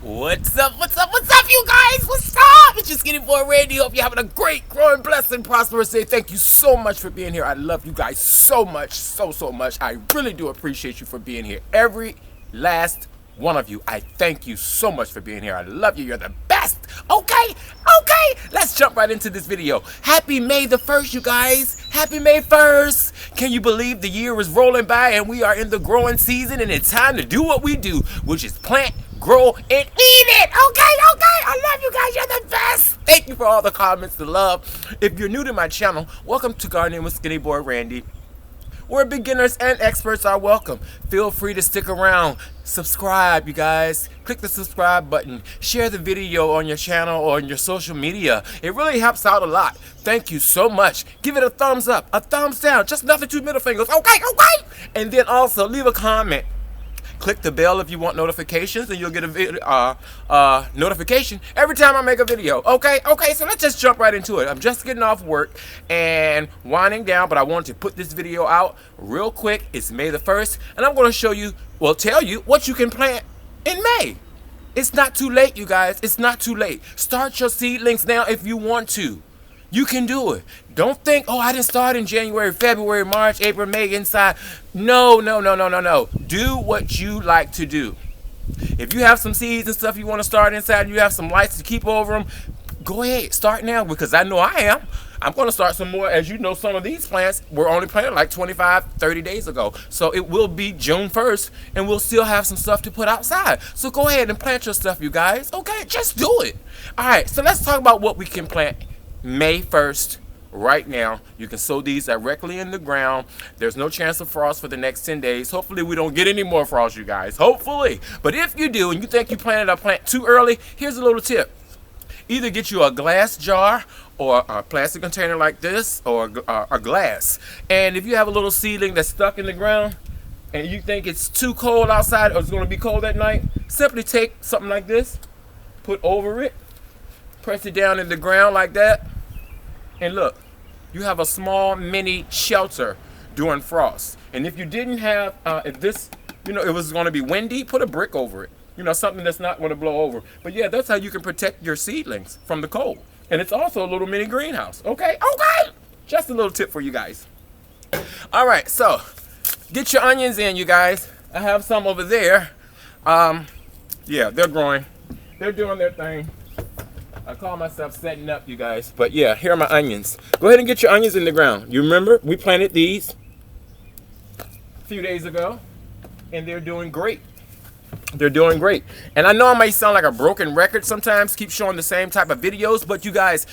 What's up, you guys? What's up? It's your Skinny Boy Randy. Hope you're having a great, growing, blessed, and prosperous day. Thank you so much for being here. I love you guys so much, so much. I really do appreciate you for being here. Every last one of you. I thank you so much for being here. I love you. You're the best. Okay, let's jump right into this video. Happy May the 1st, you guys. Happy May 1st. Can you believe the year is rolling by and we are in the growing season and it's time to do what we do, which is plant, grow, and eat it. Okay. I love you guys. You're the best. Thank you for all the comments, the love. If you're new to my channel, welcome to Gardening with Skinny Boy Randy, where beginners and experts are welcome. Feel free to stick around. Subscribe, you guys. Click the subscribe button. Share the video on your channel or on your social media. It really helps out a lot. Thank you so much. Give it a thumbs up, a thumbs down, just nothing, 2 middle fingers. Okay. And then also leave a comment. Click the bell if you want notifications, and you'll get a notification every time I make a video. Okay, so let's just jump right into it. I'm just getting off work and winding down, but I wanted to put this video out real quick. It's May the 1st, and I'm going to show you, tell you what you can plant in May. It's not too late, you guys. It's not too late. Start your seedlings now if you want to. You can do it. Don't think, oh, I didn't start in January, February, March, April, May inside. No. Do what you like to do. If you have some seeds and stuff you want to start inside and you have some lights to keep over them, go ahead. Start now, because I know I am. I'm going to start some more. As you know, some of these plants were only planted like 25, 30 days ago. So it will be June 1st, and we'll still have some stuff to put outside. So go ahead and plant your stuff, you guys. Okay, just do it. All right, so let's talk about what we can plant May 1st. Right now, you can sow these directly in the ground. There's no chance of frost for the next 10 days. Hopefully we don't get any more frost, you guys. Hopefully. But if you do and you think you planted a plant too early, here's a little tip. Either get you a glass jar or a plastic container like this, or a glass. And if you have a little seedling that's stuck in the ground and you think it's too cold outside or it's going to be cold at night, simply take something like this, put over it, press it down in the ground like that, and look, you have a small mini shelter during frost. And if you didn't have, if this, it was going to be windy, put a brick over it. Something that's not going to blow over. But yeah, that's how you can protect your seedlings from the cold. And it's also a little mini greenhouse. Okay. Just a little tip for you guys. All right, so get your onions in, you guys. I have some over there. Yeah, they're growing. They're doing their thing. I call myself setting up, you guys. But yeah, here are my onions. Go ahead and get your onions in the ground. You remember, we planted these a few days ago, and they're doing great. They're doing great. And I know I might sound like a broken record sometimes, keep showing the same type of videos, but you guys,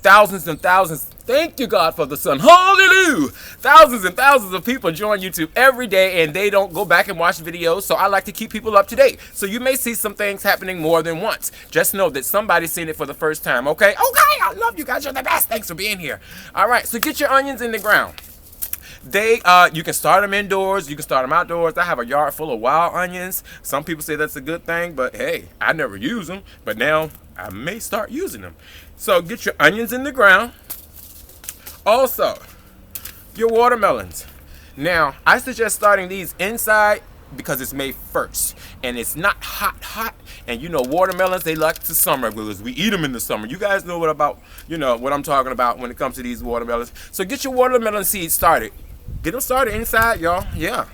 thousands and thousands, thank you God for the sun, hallelujah, thousands and thousands of people join YouTube every day, and they don't go back and watch videos, so I like to keep people up to date. So you may see some things happening more than once. Just know that somebody's seen it for the first time. Okay, I love you guys. You're the best. Thanks for being here. All right, so get your onions in the ground. You can start them indoors, you can start them outdoors. I have a yard full of wild onions. Some people say that's a good thing, but hey, I never use them, but now I may start using them. So get your onions in the ground. Also, your watermelons. Now, I suggest starting these inside because it's May 1st and it's not hot. And watermelons, they like the summer because we eat them in the summer. You guys know what I'm talking about when it comes to these watermelons. So get your watermelon seeds started. Get them started inside, y'all. Yeah.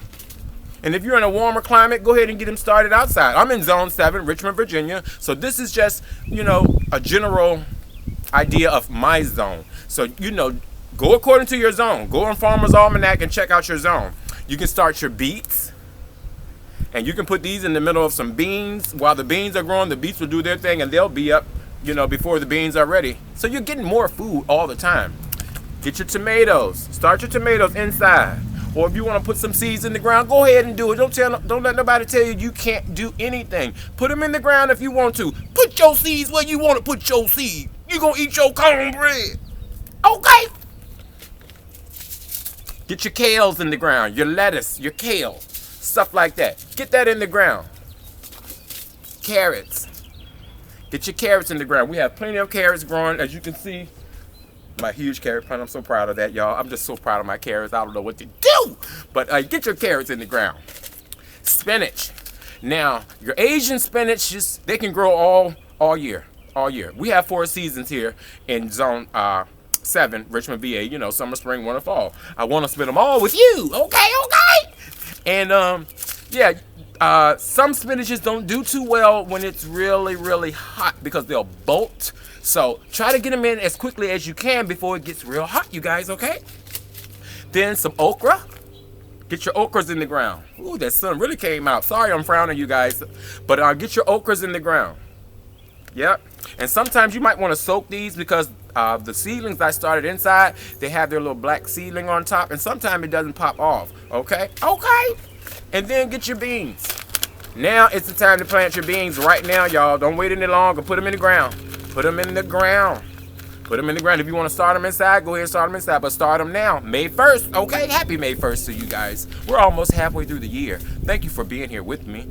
And if you're in a warmer climate, go ahead and get them started outside. I'm in Zone 7, Richmond, Virginia. So this is just, a general idea of my zone. So, go according to your zone. Go on Farmer's Almanac and check out your zone. You can start your beets. And you can put these in the middle of some beans. While the beans are growing, the beets will do their thing and they'll be up, before the beans are ready. So you're getting more food all the time. Get your tomatoes. Start your tomatoes inside. Or if you want to put some seeds in the ground, go ahead and do it. Don't let nobody tell you can't do anything. Put them in the ground if you want to. Put your seeds where you want to put your seed. You're going to eat your cornbread. Okay? Get your kales in the ground. Your lettuce, your kale. Stuff like that. Get that in the ground. Carrots. Get your carrots in the ground. We have plenty of carrots growing, as you can see. My huge carrot plant. I'm so proud of that, y'all. I'm just so proud of my carrots. I don't know what to do. But get your carrots in the ground. Spinach. Now, your Asian spinach, they can grow all year. All year. We have 4 seasons here in zone 7, Richmond, VA. You know, summer, spring, winter, fall. I want to spin them all with you. Okay. And yeah, some spinaches don't do too well when it's really, really hot because they'll bolt. So try to get them in as quickly as you can before it gets real hot, you guys, okay? Then some okra. Get your okras in the ground. Ooh, that sun really came out. Sorry I'm frowning, you guys. But get your okras in the ground. Yep. And sometimes you might want to soak these because the seedlings I started inside, they have their little black seedling on top. And sometimes it doesn't pop off. Okay? And then get your beans. Now it's the time to plant your beans right now, y'all. Don't wait any longer. Put them in the ground. Put them in the ground. Put them in the ground. If you want to start them inside, go ahead and start them inside. But start them now. May 1st. Okay? Happy May 1st to you guys. We're almost halfway through the year. Thank you for being here with me.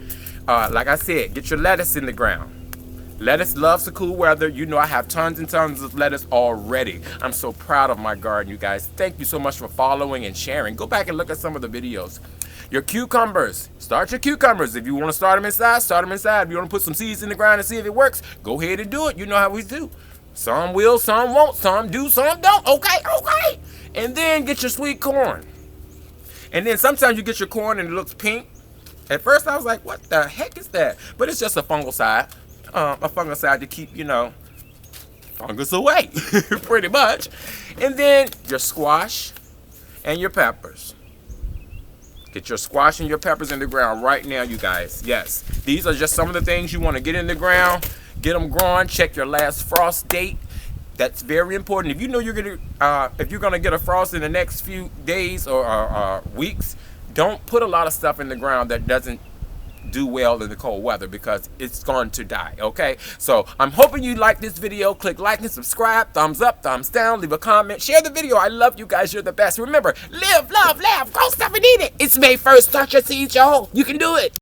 Like I said, get your lettuce in the ground. Lettuce loves the cool weather. You know I have tons and tons of lettuce already. I'm so proud of my garden, you guys. Thank you so much for following and sharing. Go back and look at some of the videos. Your cucumbers. Start your cucumbers. If you want to start them inside, start them inside. If you want to put some seeds in the ground and see if it works, go ahead and do it. You know how we do. Some will, some won't. Some do, some don't. Okay. And then get your sweet corn. And then sometimes you get your corn and it looks pink. At first I was like, what the heck is that? But it's just a fungicide. A fungicide to keep, you know, fungus away, pretty much. And then your squash and your peppers. Get your squash and your peppers in the ground right now, you guys. Yes, these are just some of the things you want to get in the ground, get them growing. Check your last frost date. That's very important. If you know if you're gonna get a frost in the next few days or weeks, don't put a lot of stuff in the ground that doesn't do well in the cold weather because it's going to die. Okay, so I'm hoping you like this video. Click like and subscribe. Thumbs up, thumbs down, leave a comment, share the video. I love you guys. You're the best. Remember, live, love, laugh, grow stuff and eat it. It's May 1st. Start your seeds, y'all. You can do it.